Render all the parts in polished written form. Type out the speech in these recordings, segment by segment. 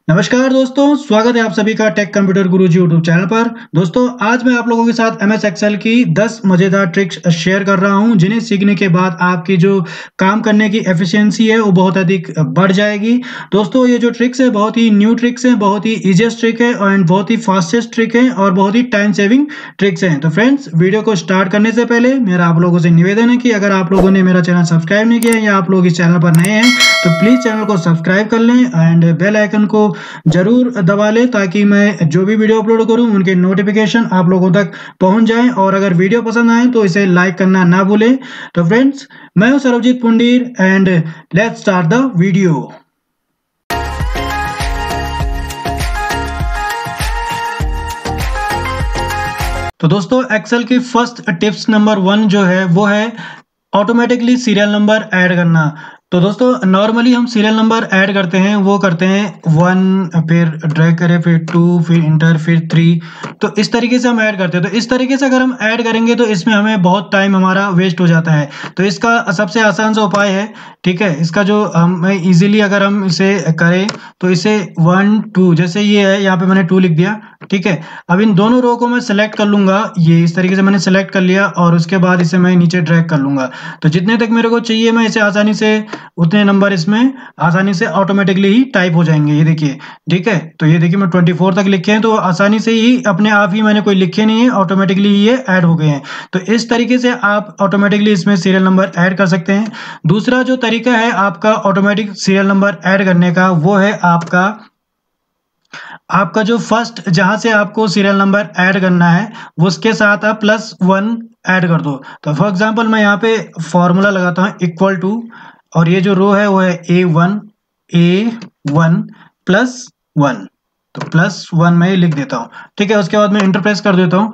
नमस्कार दोस्तों, स्वागत है आप सभी का टेक कंप्यूटर गुरुजी यूट्यूब चैनल पर। दोस्तों, आज मैं आप लोगों के साथ एमएस एक्सेल की 10 मजेदार ट्रिक्स शेयर कर रहा हूं, जिन्हें सीखने के बाद आपकी जो काम करने की एफिशिएंसी है वो बहुत अधिक बढ़ जाएगी। दोस्तों, ये जो ट्रिक्स है बहुत ही न्यू ट्रिक्स है, बहुत ही इजीएस्ट ट्रिक है एंड बहुत ही फास्टेस्ट ट्रिक है और बहुत ही टाइम सेविंग ट्रिक्स हैं। तो फ्रेंड्स, वीडियो को स्टार्ट करने से पहले मेरा आप लोगों से निवेदन है कि अगर आप लोगों ने मेरा चैनल सब्सक्राइब नहीं किया है या आप लोग इस चैनल पर नए हैं तो प्लीज चैनल को सब्सक्राइब कर लें एंड बेल आइकन को जरूर दबा लें ताकि मैं जो भी वीडियो अपलोड करूं उनके नोटिफिकेशन आप लोगों तक पहुंच जाएं। और अगर वीडियो पसंद आए तो इसे लाइक करना ना भूलें। तो फ्रेंड्स, मैं हूं Sarvjeet Pundir and let's start the video. तो दोस्तों, एक्सेल की फर्स्ट टिप्स नंबर 1 जो है वो है ऑटोमेटिकली सीरियल नंबर ऐड करना। तो दोस्तों, नॉर्मली हम सीरियल नंबर ऐड करते हैं, वो करते हैं 1, फिर ड्रैग करें, फिर 2, फिर इंटर, फिर 3। तो इस तरीके से हम ऐड करते हैं। तो इस तरीके से अगर हम ऐड करेंगे तो इसमें हमें बहुत टाइम हमारा वेस्ट हो जाता है। तो इसका सबसे आसान सा उपाय है, ठीक है, इसका जो हम इजीली अगर हम इसे करें तो इसे 1, 2 जैसे ये है, यहाँ पे मैंने 2 लिख दिया, ठीक है। अब इन दोनों रो को मैं सेलेक्ट कर लूंगा, ये इस तरीके से मैंने सेलेक्ट कर लिया और उसके बाद इसे मैं नीचे ड्रैग कर लूंगा। तो जितने तक मेरे को चाहिए मैं इसे आसानी से उतने नंबर इसमें आसानी से ऑटोमेटिकली ही टाइप हो जाएंगे। ये देखिए, ठीक है। तो ये देखिए, मैं 24 तक लिखे हैं तो आसानी से ही अपने आप ही मैंने कोई लिखे नहीं है, ऑटोमेटिकली ये ऐड हो गए हैं। तो इस तरीके से आप ऑटोमेटिकली इसमें सीरियल नंबर ऐड कर सकते हैं। दूसरा जो तरीका है आपका ऑटोमेटिक सीरियल नंबर ऐड करने का, वो है आपका जो फर्स्ट जहां से आपको सीरियल नंबर ऐड करना है उसके साथ आप +1 ऐड कर दो। तो फॉर एग्जांपल मैं यहाँ पे फॉर्मूला लगाता हूँ इक्वल टू, और ये जो रो है वो है A1 +1। तो +1 मैं लिख देता हूँ, ठीक है। उसके बाद मैं इंटर प्रेस कर देता हूँ,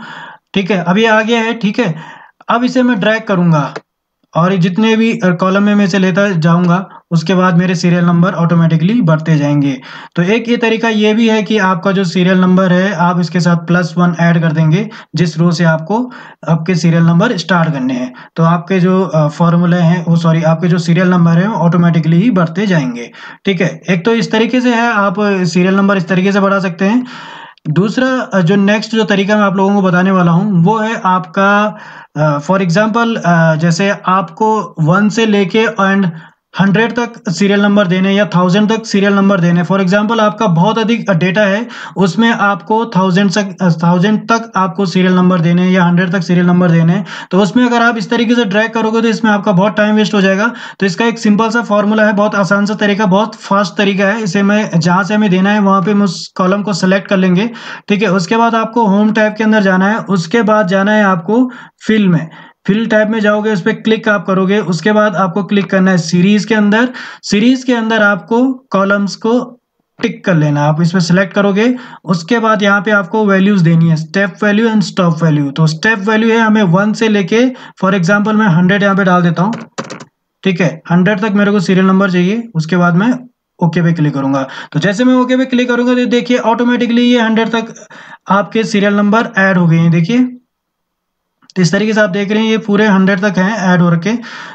ठीक है। अब ये आ गया है, ठीक है। अब इसे मैं ड्रैग करूंगा और ये जितने भी कॉलम में मैं इसे लेता जाऊंगा उसके बाद मेरे सीरियल नंबर ऑटोमेटिकली बढ़ते जाएंगे। तो एक ये तरीका ये भी है कि आपका जो सीरियल नंबर है आप इसके साथ +1 ऐड कर देंगे जिस रो से आपको आपके सीरियल नंबर स्टार्ट करने हैं। तो आपके जो फॉर्मूले हैं वो आपके जो सीरियल नंबर है ऑटोमेटिकली ही बढ़ते जाएंगे, ठीक है। एक तो इस तरीके से है, आप सीरियल नंबर इस तरीके से बढ़ा सकते हैं। दूसरा जो नेक्स्ट जो तरीका मैं आप लोगों को बताने वाला हूँ वो है आपका फॉर एग्जांपल जैसे आपको 1 से लेके एंड 100 तक सीरियल नंबर देने या 1000 तक सीरियल नंबर देने। फॉर एग्जांपल आपका बहुत अधिक डेटा है, उसमें आपको 1000 तक आपको सीरियल नंबर देने या 100 तक सीरियल नंबर देने। तो उसमें अगर आप इस तरीके से ड्रैग करोगे तो इसमें आपका बहुत टाइम वेस्ट हो जाएगा। तो इसका एक सिंपल सा फॉर्मूला है, बहुत आसान सा तरीका, बहुत फास्ट तरीका है। इसे मैं जहां से हमें देना है वहां पे हम उस कॉलम को सेलेक्ट कर लेंगे, ठीक है। उसके बाद आपको होम टैब के अंदर जाना है, उसके बाद जाना है आपको फिल में। फिल टैब में जाओगे, उस पर क्लिक आप करोगे, उसके बाद आपको क्लिक करना है सीरीज के अंदर। सीरीज के अंदर आपको कॉलम्स को टिक कर लेना, आप इसमें सेलेक्ट करोगे। उसके बाद यहाँ पे आपको वैल्यूज देनी है, step value and stop value. तो स्टेप वैल्यू है हमें 1 से लेके, फॉर एग्जांपल मैं 100 यहाँ पे डाल देता हूँ, ठीक है। 100 तक मेरे को सीरियल नंबर चाहिए। उसके बाद मैं ओके पे क्लिक करूंगा। तो जैसे मैं ओके पे क्लिक करूंगा तो देखिए ऑटोमेटिकली ये 100 तक आपके सीरियल नंबर ऐड हो गए हैं, देखिए। तो इस तरीके से आप देख रहे हैं ये पूरे 100 तक हैं ऐड हो रखे।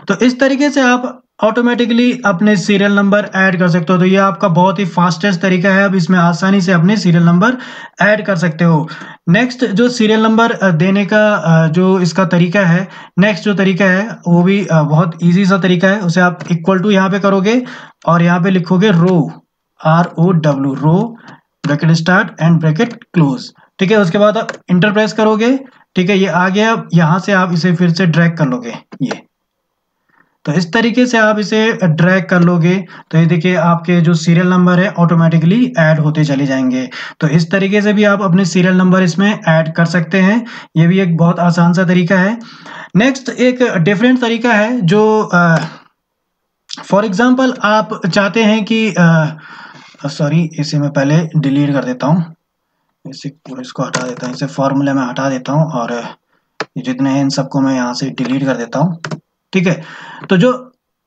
तो इस तरीके से आप ऑटोमेटिकली अपने सीरियल नंबर ऐड कर सकते हो। तो ये आपका बहुत ही फास्टेस्ट तरीका है, अब इसमें आसानी से अपने सीरियल नंबर ऐड कर सकते हो। नेक्स्ट जो सीरियल नंबर देने का जो इसका तरीका है, नेक्स्ट जो तरीका है वो भी बहुत इजी सा तरीका है। उसे आप इक्वल टू यहाँ पे करोगे और यहाँ पे लिखोगे row, ROW, row, bracket start and bracket close, ठीक है। उसके बाद आप इंटर प्रेस करोगे, ठीक है। ये आ गया, यहां से आप इसे फिर से ड्रैग कर लोगे, ये। तो इस तरीके से आप इसे ड्रैग कर लोगे तो ये देखिए आपके जो सीरियल नंबर है ऑटोमेटिकली ऐड होते चले जाएंगे। तो इस तरीके से भी आप अपने सीरियल नंबर इसमें ऐड कर सकते हैं। ये भी एक बहुत आसान सा तरीका है। नेक्स्ट एक डिफरेंट तरीका है जो फॉर एग्जांपल आप चाहते हैं कि सॉरी, इसे मैं पहले डिलीट कर देता हूँ, इसे पूरे इसको हटा देता हूँ, इसे फॉर्मूले में हटा देता हूँ और जितने हैं इन सबको मैं यहाँ से डिलीट कर देता हूँ, ठीक है। तो जो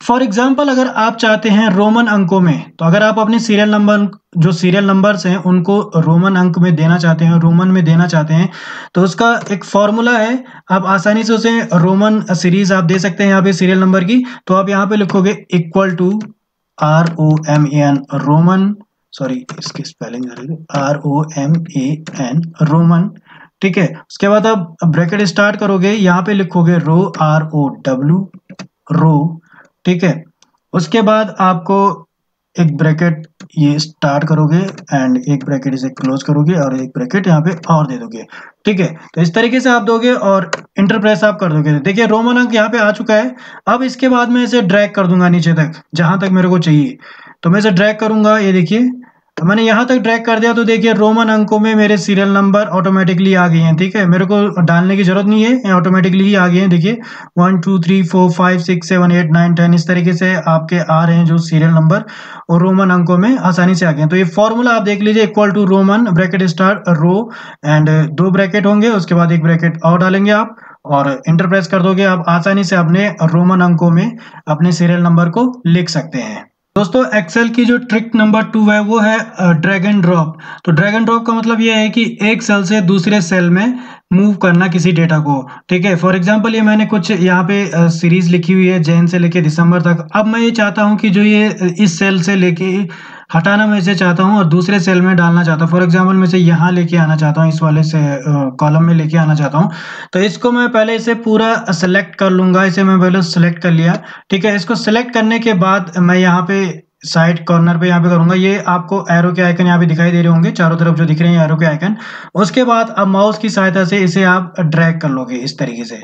फॉर एग्जांपल अगर आप चाहते हैं रोमन अंकों में, तो अगर आप अपने सीरियल नंबर जो सीरियल नंबर्स हैं उनको रोमन अंक में देना चाहते हैं, रोमन में देना चाहते हैं, तो उसका एक फॉर्मूला है। आप आसानी से उसे रोमन सीरीज आप दे सकते हैं यहाँ पे सीरियल नंबर की। तो आप यहाँ पे लिखोगे equal to ROMAN, Roman sorry इसकी स्पेलिंग ROMAN, रोमन। ठीक है, उसके बाद आप ब्रैकेट स्टार्ट करोगे, यहाँ पे लिखोगे रो, ROW, रो। ठीक है, उसके बाद आपको एक ब्रैकेट ये स्टार्ट करोगे एंड एक ब्रैकेट इसे क्लोज करोगे और एक ब्रैकेट यहाँ पे और दे दोगे। ठीक है, तो इस तरीके से आप दोगे और इंटर प्रेस आप कर दोगे। देखिए रोमन अंक यहाँ पे आ चुका है। अब इसके बाद मैं इसे ड्रैग कर दूंगा नीचे तक, जहां तक मेरे को चाहिए। तो मैं इसे ड्रैग करूंगा, ये देखिए तो मैंने यहाँ तक ड्रैग कर दिया। तो देखिए रोमन अंकों में मेरे सीरियल नंबर ऑटोमेटिकली आ गए हैं। ठीक है, मेरे को डालने की जरूरत नहीं है, ये ऑटोमेटिकली ही आ गए हैं। देखिए 1 2 3 4 5 6 7 8 9 10 इस तरीके से आपके आ रहे हैं जो सीरियल नंबर, और रोमन अंकों में आसानी से आ गए हैं। तो ये फॉर्मूला आप देख लीजिए, equal to Roman bracket start row and 2 bracket होंगे, उसके बाद एक ब्रैकेट और डालेंगे आप और इंटर प्रेस कर दोगे। आप आसानी से अपने रोमन अंकों में अपने सीरियल नंबर को लिख सकते हैं। दोस्तों एक्सेल की जो ट्रिक नंबर 2 है वो है ड्रैग एंड ड्रॉप। तो ड्रैग एंड ड्रॉप का मतलब ये है कि एक सेल से दूसरे सेल में मूव करना किसी डेटा को। ठीक है, फॉर एग्जांपल ये मैंने कुछ यहाँ पे सीरीज लिखी हुई है जैन से लेके दिसंबर तक। अब मैं ये चाहता हूँ कि जो ये इस सेल से लेके हटाना मैं इसे चाहता हूँ और दूसरे सेल में डालना चाहता हूँ। फॉर एग्जांपल मैं इसे यहाँ लेके आना चाहता हूँ, इस वाले से कॉलम में लेके आना चाहता हूँ। तो इसको मैं पहले इसे पूरा सेलेक्ट कर लूंगा। इसे मैं पहले सेलेक्ट कर लिया। ठीक है, इसको सेलेक्ट करने के बाद मैं यहाँ पे साइड कॉर्नर पे यहाँ पे करूंगा। ये आपको एरो के आइकन यहाँ पे दिखाई दे रहे होंगे चारों तरफ जो दिख रहे हैं एरो के आइकन। उसके बाद अब माउस की सहायता से इसे आप ड्रैग कर लोगे इस तरीके से।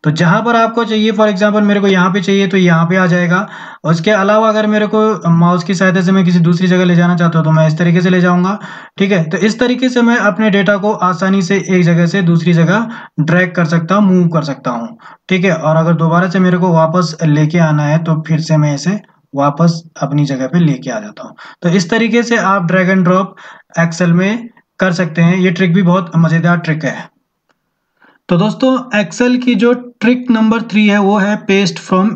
तो जहां पर आपको चाहिए, फॉर एग्जांपल मेरे को यहाँ पे चाहिए तो यहाँ पे आ जाएगा। उसके अलावा अगर मेरे को माउस की सहायता से मैं किसी दूसरी जगह ले जाना चाहता हूँ तो मैं इस तरीके से ले जाऊंगा। ठीक है, तो इस तरीके से मैं अपने डेटा को आसानी से एक जगह से दूसरी जगह ड्रैग कर सकता हूँ, मूव कर सकता हूँ। ठीक है, और अगर दोबारा से मेरे को वापस लेके आना है तो फिर से मैं इसे वापस अपनी जगह पे लेके आ जाता हूँ। तो इस तरीके से आप ड्रैग एंड ड्रॉप एक्सेल में कर सकते हैं। ये ट्रिक भी बहुत मजेदार ट्रिक है। तो दोस्तों एक्सेल की जो ट्रिक नंबर 3 है वो है पेस्ट फ्रॉम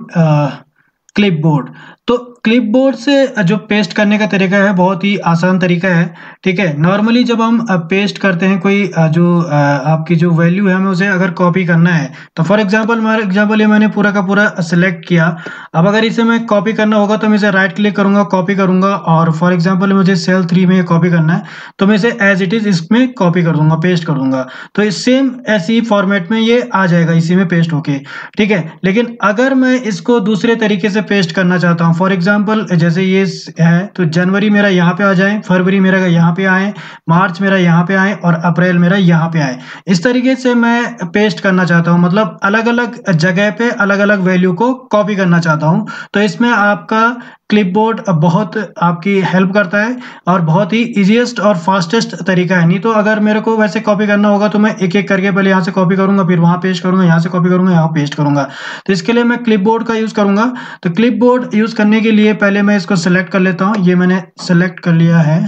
क्लिपबोर्ड। तो क्लिपबोर्ड से जो पेस्ट करने का तरीका है बहुत ही आसान तरीका है। ठीक है, नॉर्मली जब हम पेस्ट करते हैं कोई जो आपकी जो वैल्यू है हमें उसे अगर कॉपी करना है तो फॉर एग्जांपल ये मैंने पूरा का पूरा सेलेक्ट किया। अब अगर इसे मैं कॉपी करना होगा तो मैं इसे राइट क्लिक करूंगा, कॉपी करूंगा, और फॉर एग्जांपल मुझे सेल 3 में कॉपी करना है तो मैं इसे एज इट इज इसमें कॉपी कर दूंगा, पेस्ट कर दूंगा। तो इस सेम ऐसी फॉर्मेट में ये आ जाएगा इसी में पेस्ट होके। ठीक है, लेकिन अगर मैं इसको दूसरे तरीके से पेस्ट करना चाहता हूँ, फॉर एग्जांपल जैसे ये है तो जनवरी मेरा यहाँ पे आ जाए, फरवरी मेरा यहाँ पे आए, मार्च मेरा यहाँ पे आए और अप्रैल मेरा यहाँ पे आए। इस तरीके से मैं पेस्ट करना चाहता हूँ, मतलब अलग अलग जगह पे अलग अलग वैल्यू को कॉपी करना चाहता हूँ। तो इसमें आपका क्लिपबोर्ड बहुत आपकी हेल्प करता है और बहुत ही इजीएस्ट और फास्टेस्ट तरीका है। नहीं तो अगर मेरे को वैसे कॉपी करना होगा तो मैं एक एक करके पहले यहाँ से कॉपी करूंगा, फिर वहां पेस्ट करूंगा, यहाँ से कॉपी करूंगा, यहाँ पेस्ट करूंगा। तो इसके लिए मैं क्लिपबोर्ड का यूज करूंगा। तो क्लिपबोर्ड यूज करने के लिए पहले मैं इसको सेलेक्ट कर लेता हूँ। ये मैंने सेलेक्ट कर लिया है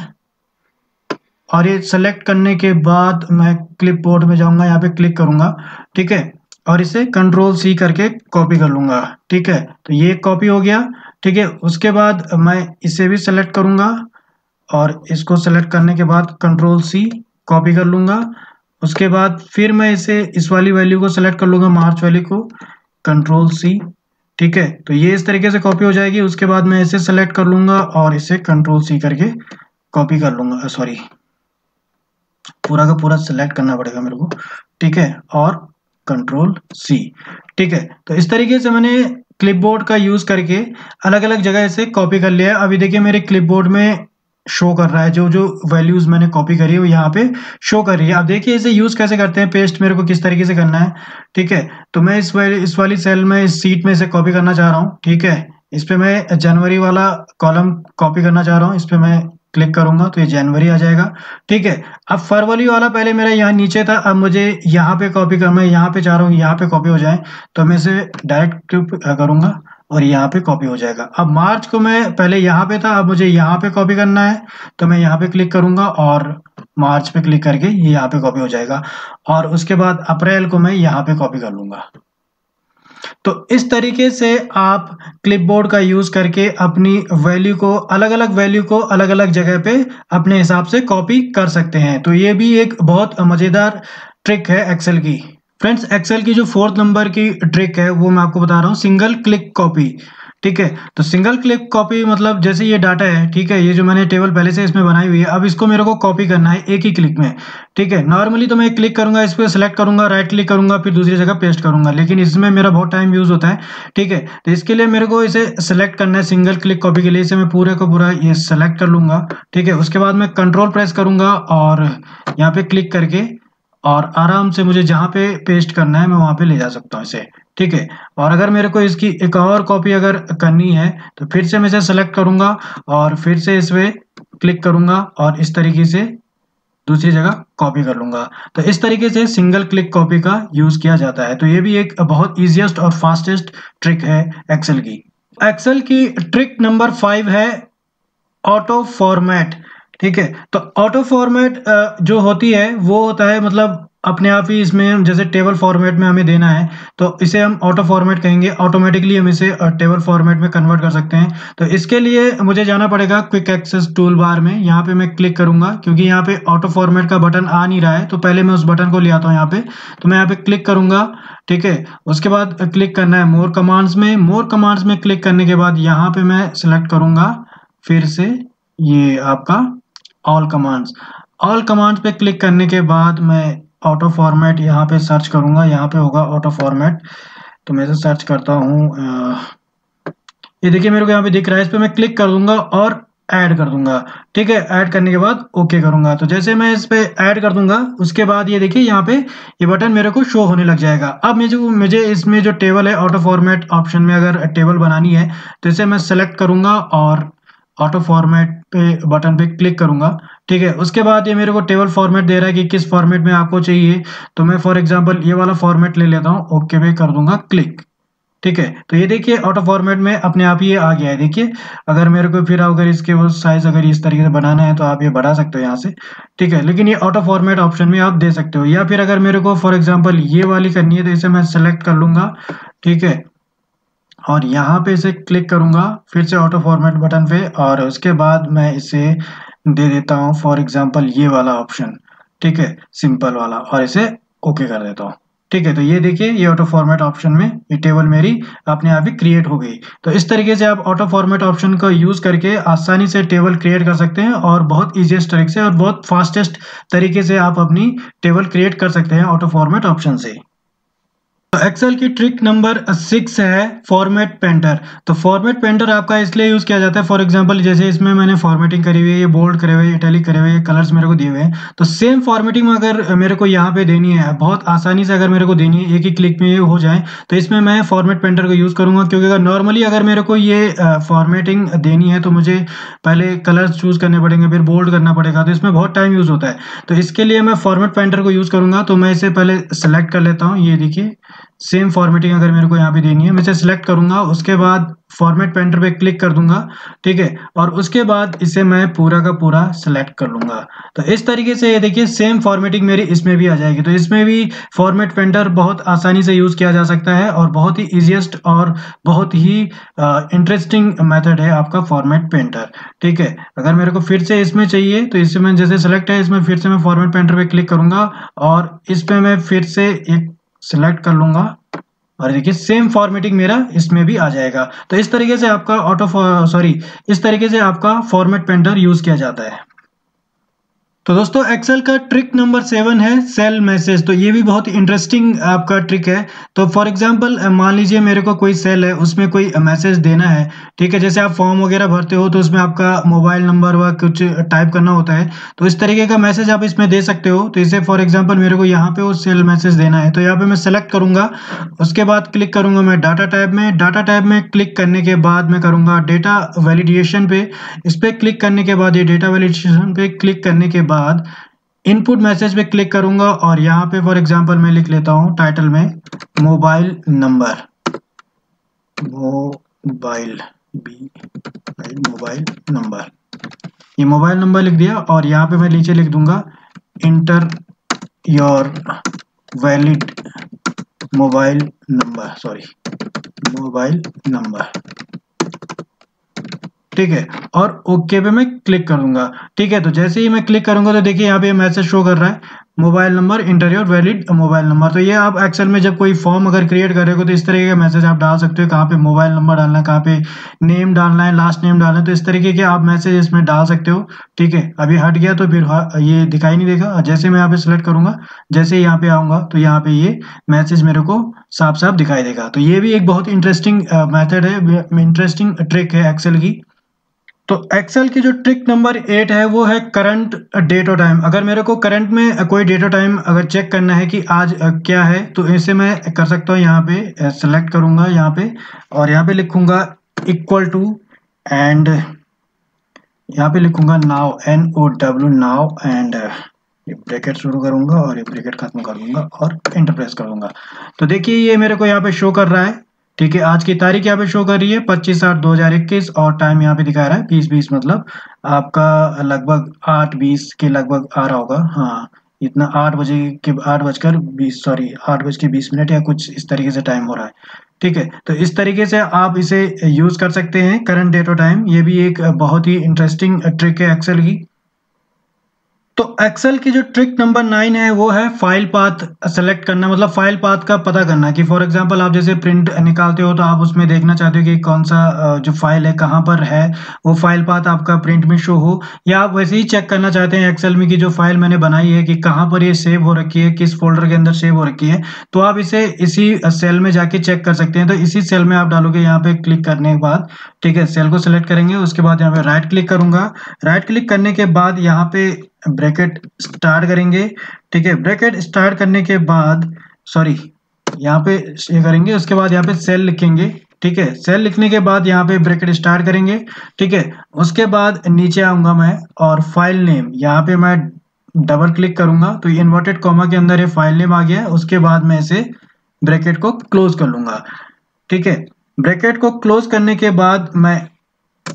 और ये सेलेक्ट करने के बाद मैं क्लिपबोर्ड में जाऊंगा, यहाँ पे क्लिक करूंगा। ठीक है, और इसे कंट्रोल C करके कॉपी कर लूंगा। ठीक है, तो ये कॉपी हो गया। ठीक है, उसके बाद मैं इसे भी सेलेक्ट करूंगा और इसको सेलेक्ट करने के बाद कंट्रोल C कॉपी कर लूंगा। उसके बाद फिर मैं इसे इस वाली वैल्यू को सेलेक्ट कर लूंगा, मार्च वाली को, कंट्रोल C। ठीक है, तो ये इस तरीके से कॉपी हो जाएगी। उसके बाद मैं इसे सेलेक्ट कर लूंगा और इसे कंट्रोल C करके कॉपी कर लूंगा। सॉरी, पूरा का पूरा सेलेक्ट करना पड़ेगा मेरे को। ठीक है, और कंट्रोल C। ठीक है, तो इस तरीके से मैंने क्लिपबोर्ड का यूज करके अलग अलग जगह से कॉपी कर लिया है। अभी देखिए मेरे क्लिपबोर्ड में शो कर रहा है जो जो वैल्यूज मैंने कॉपी करी है वो यहाँ पे शो कर रही है। अब देखिए इसे यूज कैसे करते हैं, पेस्ट मेरे को किस तरीके से करना है। ठीक है, तो मैं इस वाली सेल में, इस सीट में इसे कॉपी करना चाह रहा हूँ। ठीक है, इस पे मैं जनवरी वाला कॉलम कॉपी करना चाह रहा हूँ। इस पे मैं क्लिक करूंगा तो ये जनवरी आ जाएगा। ठीक है, अब फरवरी वाला पहले मेरा यहाँ नीचे था, अब मुझे यहाँ पे कॉपी करना है, यहाँ पे चाह रहा हूँ यहाँ पे कॉपी हो जाए, तो मैं इसे डायरेक्ट करूंगा और यहाँ पे कॉपी हो जाएगा। अब मार्च को मैं पहले यहाँ पे था, अब मुझे यहाँ पे कॉपी करना है तो मैं यहाँ पे क्लिक करूंगा और मार्च पे क्लिक करके ये यहाँ पे कॉपी हो जाएगा। और उसके बाद अप्रैल को मैं यहाँ पे कॉपी कर लूंगा। तो इस तरीके से आप क्लिपबोर्ड का यूज करके अपनी वैल्यू को, अलग अलग वैल्यू को अलग अलग जगह पे अपने हिसाब से कॉपी कर सकते हैं। तो ये भी एक बहुत मजेदार ट्रिक है एक्सेल की। फ्रेंड्स, एक्सेल की जो 4th नंबर की ट्रिक है वो मैं आपको बता रहा हूँ, सिंगल क्लिक कॉपी। ठीक है। तो सिंगल क्लिक कॉपी मतलब जैसे ये डाटा है, ठीक है, ये जो मैंने टेबल पहले से इसमें बनाई हुई है, अब इसको मेरे को कॉपी करना है एक ही क्लिक में, ठीक है। नॉर्मली तो मैं क्लिक करूंगा, इस पर सेलेक्ट करूंगा, राइट क्लिक करूंगा, फिर दूसरी जगह पेस्ट करूंगा, लेकिन इसमें मेरा बहुत टाइम यूज होता है, ठीक है। तो इसके लिए मेरे को इसे सेलेक्ट करना है सिंगल क्लिक कॉपी के लिए, इसे मैं पूरे को पूरा ये सेलेक्ट कर लूंगा, ठीक है। उसके बाद मैं कंट्रोल प्रेस करूंगा और यहाँ पे क्लिक करके और आराम से मुझे जहाँ पे पेस्ट करना है मैं वहाँ पे ले जा सकता हूँ इसे, ठीक है। और अगर मेरे को इसकी एक और कॉपी अगर करनी है तो फिर से मैं इसे सेलेक्ट करूंगा और फिर से इस पे क्लिक करूंगा और इस तरीके से दूसरी जगह कॉपी कर लूंगा। तो इस तरीके से सिंगल क्लिक कॉपी का यूज किया जाता है। तो ये भी एक बहुत इजीएस्ट और फास्टेस्ट ट्रिक है एक्सेल की। एक्सेल की ट्रिक नंबर 5 है ऑटो फॉर्मेट, ठीक है। तो ऑटो फॉर्मेट जो होती है वो होता है मतलब अपने आप ही इसमें जैसे टेबल फॉर्मेट में हमें देना है तो इसे हम ऑटो फॉर्मेट कहेंगे, ऑटोमेटिकली हम इसे टेबल फॉर्मेट में कन्वर्ट कर सकते हैं। तो इसके लिए मुझे जाना पड़ेगा क्विक एक्सेस टूल बार में, यहाँ पे मैं क्लिक करूंगा क्योंकि यहाँ पे ऑटो फॉर्मेट का बटन आ नहीं रहा है, तो पहले मैं उस बटन को ले आता हूँ यहाँ पे। तो मैं यहाँ पे क्लिक करूंगा, ठीक है। उसके बाद क्लिक करना है मोर कमांड्स में, मोर कमांड्स में क्लिक करने के बाद यहाँ पे मैं सिलेक्ट करूंगा फिर से ये आपका ऑल कमांड्स, ऑल कमांड्स पे क्लिक करने के बाद मैं ऑटो फॉर्मेट यहाँ पे सर्च करूंगा, यहाँ पे होगा ऑटो फॉर्मेट। तो मैं इसे सर्च करता हूँ, ये देखिए मेरे को यहाँ पे दिख रहा है, इस पे मैं क्लिक कर दूंगा और ऐड कर दूंगा, ठीक है। ऐड करने के बाद ओके करूंगा। तो जैसे मैं इस पे ऐड कर दूंगा उसके बाद ये देखिए यहाँ पे ये बटन मेरे को शो होने लग जाएगा। अब मुझे इसमें जो टेबल है ऑटो फॉर्मेट ऑप्शन में अगर टेबल बनानी है तो इसे मैं सेलेक्ट करूंगा और ऑटो फॉर्मेट पे बटन पे क्लिक करूंगा, ठीक है। उसके बाद ये मेरे को टेबल फॉर्मेट दे रहा है कि किस फॉर्मेट में आपको चाहिए। तो मैं फॉर एग्जांपल ये वाला फॉर्मेट ले लेता हूँ, ओके पे कर दूंगा क्लिक, ठीक है। तो ये देखिए ऑटो फॉर्मेट में अपने आप ही ये आ गया है, देखिए। अगर मेरे को फिर अगर इसके वो साइज अगर इस तरीके से बनाना है तो आप ये बढ़ा सकते हो यहाँ से, ठीक है। लेकिन ये ऑटो फॉर्मेट ऑप्शन में आप दे सकते हो, या फिर अगर मेरे को फॉर एग्जांपल ये वाली करनी है तो इसे मैं सेलेक्ट कर लूंगा, ठीक है। और यहाँ पे इसे क्लिक करूंगा फिर से ऑटो फॉर्मेट बटन पे और उसके बाद मैं इसे दे देता हूँ फॉर एग्जांपल ये वाला ऑप्शन, ठीक है, सिंपल वाला, और इसे ओके कर देता हूँ, ठीक है। तो ये देखिए ये ऑटो फॉर्मेट ऑप्शन में ये टेबल मेरी अपने आप ही क्रिएट हो गई। तो इस तरीके से आप ऑटो फॉर्मेट ऑप्शन का यूज करके आसानी से टेबल क्रिएट कर सकते हैं और बहुत ईजीएस्ट तरीके से और बहुत फास्टेस्ट तरीके से आप अपनी टेबल क्रिएट कर सकते हैं ऑटो फॉर्मेट ऑप्शन से। एक्सेल की ट्रिक नंबर 6 है फॉर्मेट पेंटर। तो फॉर्मेट पेंटर आपका इसलिए यूज किया जाता है, फॉर एग्जांपल जैसे इसमें मैंने फॉर्मेटिंग करी हुई है, ये बोल्ड करे हुए, इटैलिक करे हुए, कलर्स मेरे को दिए हुए हैं। तो सेम फॉर्मेटिंग अगर मेरे को यहाँ पे देनी है बहुत आसानी से, अगर मेरे को देनी है एक ही क्लिक में ये हो जाए, तो इसमें मैं फॉर्मेट पेंटर को यूज करूंगा। क्योंकि अगर नॉर्मली अगर मेरे को ये फॉर्मेटिंग देनी है तो मुझे पहले कलर्स चूज करने पड़ेंगे, फिर बोल्ड करना पड़ेगा, तो इसमें बहुत टाइम यूज होता है। तो इसके लिए मैं फॉर्मेट पेंटर को यूज करूंगा। तो मैं इसे पहले सेलेक्ट कर लेता हूँ, ये देखिए सेम फॉर्मेटिंग अगर मेरे को यहाँ पे देनी है मैं इसे सिलेक्ट करूंगा, उसके बाद फॉर्मेट पेंटर पे क्लिक कर दूंगा, ठीक है। और उसके बाद इसे मैं पूरा का पूरा सिलेक्ट कर लूंगा। तो इस तरीके से ये देखिए सेम फॉर्मेटिंग मेरी इसमें भी आ जाएगी। तो इसमें भी फॉर्मेट पेंटर बहुत आसानी से यूज किया जा सकता है और बहुत ही इजीएस्ट और बहुत ही इंटरेस्टिंग मेथड है आपका फॉर्मेट पेंटर, ठीक है। अगर मेरे को फिर से इसमें चाहिए तो इसमें जैसे सेलेक्ट है, इसमें फिर से मैं फॉर्मेट पेंटर पे क्लिक करूंगा और इस पे मैं फिर से एक सिलेक्ट कर लूंगा और देखिए सेम फॉर्मेटिंग मेरा इसमें भी आ जाएगा। तो इस तरीके से आपका इस तरीके से आपका फॉर्मेट पेंटर यूज किया जाता है। तो दोस्तों एक्सेल का ट्रिक नंबर 7 है सेल मैसेज। तो ये भी बहुत इंटरेस्टिंग आपका ट्रिक है। तो फॉर एग्जांपल मान लीजिए मेरे को कोई सेल है उसमें कोई मैसेज देना है, ठीक है। जैसे आप फॉर्म वगैरह भरते हो तो उसमें आपका मोबाइल नंबर व कुछ टाइप करना होता है, तो इस तरीके का मैसेज आप इसमें दे सकते हो। तो इसे फॉर एग्जाम्पल मेरे को यहाँ पे वो सेल मैसेज देना है, तो यहाँ पे मैं सेलेक्ट करूंगा, उसके बाद क्लिक करूंगा मैं डाटा टैब में। डाटा टैब में क्लिक करने के बाद मैं करूंगा डेटा वैलिडेशन पे, इस पे क्लिक करने के बाद ये डेटा वैलिडेशन पे क्लिक करने के बाद इनपुट मैसेज पे क्लिक करूंगा और यहाँ पे फॉर एग्जांपल मैं लिख लेता हूँ टाइटल में मोबाइल नंबर, मोबाइल नंबर, ये मोबाइल नंबर लिख दिया और यहाँ पे मैं नीचे लिख दूंगा inter your valid mobile number, ठीक है, और ओके पे मैं क्लिक कर दूंगा। ठीक है, तो जैसे ही मैं क्लिक करूंगा तो देखिए यहाँ पे मैसेज शो कर रहा है mobile number inter your valid mobile number. तो ये आप एक्सेल में जब कोई फॉर्म अगर क्रिएट कर रहे हो तो इस तरीके का मैसेज आप डाल सकते हो, कहाँ पे मोबाइल नंबर डालना है, कहाँ पे नेम डालना है, लास्ट नेम डालना है, तो इस तरीके के आप मैसेज इसमें डाल सकते हो। ठीक है, अभी हट गया तो फिर ये दिखाई नहीं देगा। जैसे मैं यहाँ पे सिलेक्ट करूंगा, जैसे ही यहाँ पे आऊंगा तो यहाँ पे ये मैसेज मेरे को साफ साफ दिखाई देगा। तो ये भी एक बहुत इंटरेस्टिंग मेथड है, इंटरेस्टिंग ट्रिक है एक्सेल की। तो एक्सेल की जो ट्रिक नंबर 8 है वो है करंट डेट और टाइम। अगर मेरे को करंट में कोई डेट और टाइम अगर चेक करना है कि आज क्या है, तो इसे मैं कर सकता हूँ। यहाँ पे सेलेक्ट करूंगा यहाँ पे, और यहाँ पे लिखूंगा इक्वल टू, एंड यहाँ पे लिखूंगा नाउ, NOW नाउ, एंड ये ब्रैकेट शुरू करूंगा और ये ब्रैकेट खत्म कर दूंगा और एंटर प्रेस कर दूंगा। तो देखिए ये मेरे को यहाँ पे शो कर रहा है। ठीक है, आज की तारीख यहाँ पे शो कर रही है 25/8/2021, और टाइम यहाँ पे दिखा रहा है 20:20, मतलब आपका लगभग 8:20 के लगभग आ रहा होगा। हाँ, इतना 8 बजे के 8:20 सॉरी 8:20 या कुछ इस तरीके से टाइम हो रहा है। ठीक है, तो इस तरीके से आप इसे यूज कर सकते हैं, करंट डेट और टाइम। ये भी एक बहुत ही इंटरेस्टिंग ट्रिक है एक्सेल की। तो एक्सेल की जो ट्रिक नंबर 9 है वो है फाइल पाथ सेलेक्ट करना, मतलब फाइल पाथ का पता करना कि फॉर एग्जांपल आप जैसे प्रिंट निकालते हो तो आप उसमें देखना चाहते हो कि कौन सा जो फाइल है कहाँ पर है, वो फाइल पाथ आपका प्रिंट में शो हो। या आप वैसे ही चेक करना चाहते हैं एक्सेल में कि जो फाइल मैंने बनाई है कि कहाँ पर ये सेव हो रखी है, किस फोल्डर के अंदर सेव हो रखी है, तो आप इसे इसी सेल में जाके चेक कर सकते हैं। तो इसी सेल में आप डालोगे यहाँ पे क्लिक करने के बाद। ठीक है, सेल को सिलेक्ट करेंगे, उसके बाद यहाँ पे राइट क्लिक करूंगा। राइट क्लिक करने के बाद यहाँ पे ब्रैकेट स्टार्ट करेंगे। ठीक है, ब्रैकेट स्टार्ट करने के बाद सॉरी यहाँ पे ये करेंगे, उसके बाद यहाँ पे सेल लिखेंगे। ठीक है, सेल लिखने के बाद यहाँ पे ब्रैकेट स्टार्ट करेंगे। ठीक है, उसके बाद नीचे आऊंगा मैं और फाइल नेम यहाँ पे मैं डबल क्लिक करूंगा तो ये इन्वर्टेड कॉमा के अंदर ये फाइल नेम आ गया है। उसके बाद मैं इसे ब्रैकेट को क्लोज कर लूंगा। ठीक है, ब्रैकेट को क्लोज करने के बाद मैं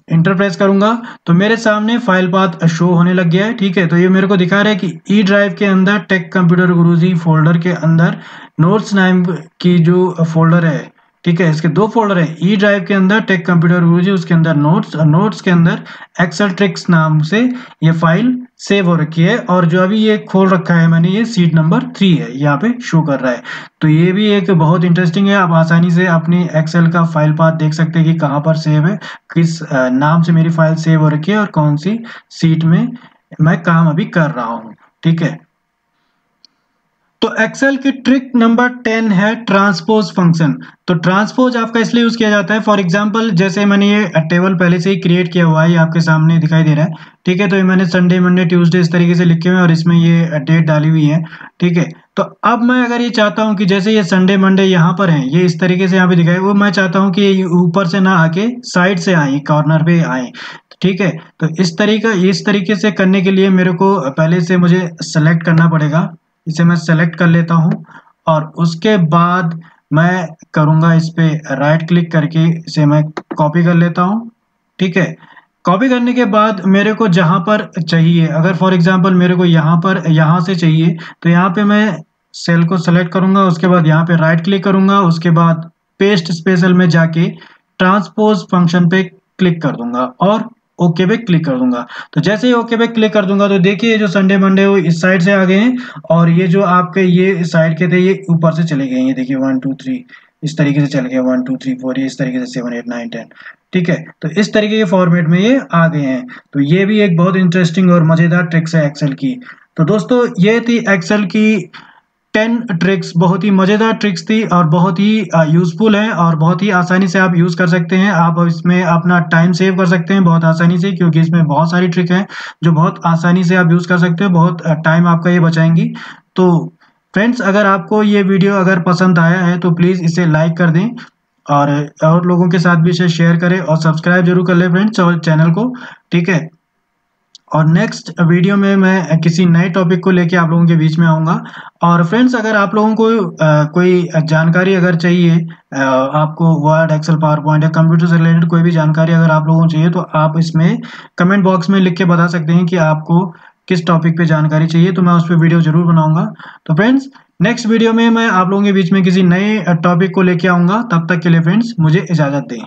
इंटर प्रेस करूंगा तो मेरे सामने फाइल पाथ शो होने लग गया है। ठीक है, तो ये मेरे को दिखा रहा है कि ई ड्राइव के अंदर टेक कंप्यूटर गुरुजी फोल्डर के अंदर नोट्स नाम की जो फोल्डर है। ठीक है, इसके दो फोल्डर है, ई ड्राइव के अंदर टेक कंप्यूटर गुरुजी, उसके अंदर नोट्स, और नोट्स के अंदर एक्सेल ट्रिक्स नाम से ये फाइल सेव हो रखी है। और जो अभी ये खोल रखा है मैंने, ये सीट नंबर 3 है, यहाँ पे शो कर रहा है। तो ये भी एक बहुत इंटरेस्टिंग है, आप आसानी से अपनी एक्सेल का फाइल पाथ देख सकते हैं कि कहाँ पर सेव है, किस नाम से मेरी फाइल सेव हो रखी है और कौन सी सीट में मैं काम अभी कर रहा हूँ। ठीक है, तो एक्सेल की ट्रिक नंबर 10 है ट्रांसपोज फंक्शन। तो ट्रांसपोज आपका इसलिए यूज किया जाता है, फॉर एग्जांपल जैसे मैंने ये टेबल पहले से ही क्रिएट किया हुआ है, ये आपके सामने दिखाई दे रहा है। ठीक है, तो ये मैंने संडे मंडे ट्यूसडे इस तरीके से लिखे हुए हैं और इसमें ये डेट डाली हुई है। ठीक है, तो अब मैं अगर ये चाहता हूँ कि जैसे ये संडे मंडे यहाँ पर है, ये इस तरीके से यहाँ पे दिखाई, वो मैं चाहता हूँ कि ये ऊपर से ना आके साइड से आए, कॉर्नर पे आए। ठीक है, तो इस तरीके से करने के लिए मेरे को पहले से मुझे सेलेक्ट करना पड़ेगा। इसे मैं सेलेक्ट कर लेता हूं और उसके बाद मैं करूंगा इस पे राइट क्लिक करके इसे मैं कॉपी कर लेता हूं। ठीक है, कॉपी करने के बाद मेरे को जहां पर चाहिए, अगर फॉर एग्जांपल मेरे को यहाँ से चाहिए तो यहाँ पे मैं सेल को सेलेक्ट करूंगा, उसके बाद यहाँ पे राइट क्लिक करूंगा, उसके बाद पेस्ट स्पेशल में जाके ट्रांसपोज फंक्शन पे क्लिक कर दूंगा और ओके पे क्लिक कर दूंगा। तो जैसे ही ओके पे क्लिक कर दूंगा तो देखिए जो संडे मंडे वो इस साइड से आ गए हैं और ये जो आपके ये साइड के थे ये ऊपर से चले गए हैं। ये देखिए 1 2 3 इस तरीके से चल गया, 1 2 3 4 ये इस तरीके से 7 8 9 10। ठीक है, तो इस तरीके के फॉर्मेट में ये आ गए हैं। तो ये भी एक बहुत इंटरेस्टिंग और मजेदार ट्रिक्स है एक्सेल की। तो दोस्तों ये थी एक्सेल की 10 ट्रिक्स, बहुत ही मजेदार ट्रिक्स थी और बहुत ही यूजफुल है और बहुत ही आसानी से आप यूज कर सकते हैं। आप इसमें अपना टाइम सेव कर सकते हैं बहुत आसानी से, क्योंकि इसमें बहुत सारी ट्रिक हैं जो बहुत आसानी से आप यूज कर सकते हो, बहुत टाइम आपका ये बचाएंगी। तो फ्रेंड्स, अगर आपको ये वीडियो अगर पसंद आया है तो प्लीज इसे लाइक कर दें और लोगों के साथ भी इसे शेयर करें और सब्सक्राइब जरूर कर लें फ्रेंड्स और चैनल को। ठीक है, और नेक्स्ट वीडियो में मैं किसी नए टॉपिक को लेके आप लोगों के बीच में आऊँगा। और फ्रेंड्स, अगर आप लोगों को कोई जानकारी अगर चाहिए, आपको वर्ड एक्सेल पावर पॉइंट या कंप्यूटर से रिलेटेड कोई भी जानकारी अगर आप लोगों को चाहिए तो आप इसमें कमेंट बॉक्स में लिख के बता सकते हैं कि आपको किस टॉपिक पे जानकारी चाहिए, तो मैं उस पर वीडियो जरूर बनाऊंगा। तो फ्रेंड्स, नेक्स्ट वीडियो में मैं आप लोगों के बीच में किसी नए टॉपिक को लेके आऊँगा। तब तक के लिए फ्रेंड्स मुझे इजाज़त दें।